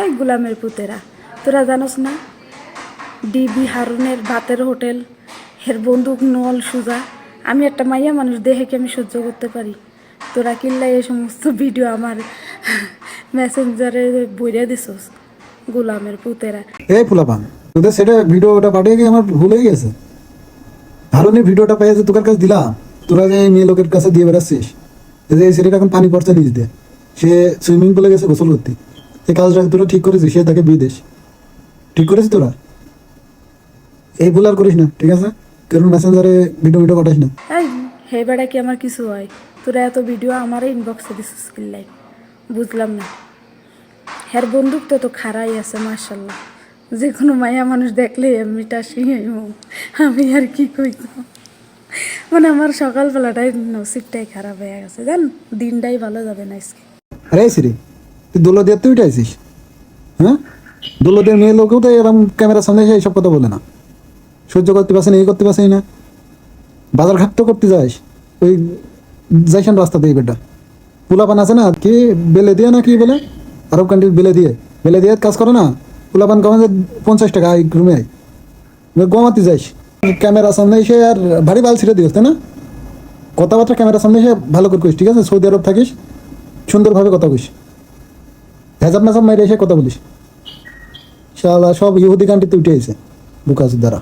এই গোলামের পুতেরা, তোরা জানোস না ডিবি হারুনের ভাতের হোটেল, হের বন্দুক নল সুজা। আমি একটা মাইয়া মানুষ দেখে কি আমি সহ্য করতে পারি? তোরা কিল্লা এই সমস্ত ভিডিও আমার মেসেঞ্জারে বইরে দিছস, গোলামের পুতেরা। এই ফুলাপান, তোদের সেটা ভিডিওটা পাঠিয়ে গিয়ে আমার ভুল হয়ে গেছে। হারুনের ভিডিওটা পেয়ে যে তোর কাছে দিলাম, তোরা যে মেয়ে লোকের কাছে দিয়ে বেড়াচ্ছিস, যে এই ছেলেটা এখন পানি পড়ছে নিজ দিয়ে, সে সুইমিং পুলে গেছে গোসল করতে। এই কাজটা তোরা ঠিক করেছিস, সে তাকে বিদেশ ঠিক করেছিস তোরা। এই ভুল আর করিস না, ঠিক আছে? কারণ মেসেঞ্জারে ভিডিও পাঠাইস না। এই হে বেড়া কি আমার কিছু হয়? তোরা এত ভিডিও আমার ইনবক্সে দিছিস কিল্লাই, বুঝলাম না। হের বন্দুক তো খারাই আছে মার্শাল্লাহ, যে কোনো মায়া মানুষ দেখলে এমনিটা শিখে আমি আর কি কইতাম। মানে আমার সকালবেলাটাই নসিবটাই খারাপ হয়ে গেছে, জান, দিনটাই ভালো যাবে না আজকে। আরে সিরি, তুই দৌলদিয়ার তুই উঠাইছিস? হ্যাঁ, দৌলদিয়ার মেয়ে লোকেও তো এরকম ক্যামেরার সামনে এসে এইসব কথা বলে না। সহ্য করতে পারছে না, এই করতে পারছি না। বাজার ঘাট তো করতে যাস, ওই যাইসান রাস্তা দিয়ে বেটা পোলাপান আছে না, কি বেলে দিয়ে না কি বলে, আরব কান্ট্রির বেলে দিয়ে কাজ করে না। পোলাপান কমে যে 50 টাকা রুমে আয়, গোমাতে যাইস ক্যামেরার সামনে এসে আর ভারী বাল ছিঁড়ে দিস, তাই না? কথাবার্তা ক্যামেরার সামনে এসে ভালো করে কইস, ঠিক আছে? সৌদি আরব থাকিস, সুন্দরভাবে কথা কইস। হেজাব মেজাব মাইরে এসে কথা বলিস। শালা সব ইহুদি কান্ট্রিতে উঠে আইছে বুকাস দ্বারা।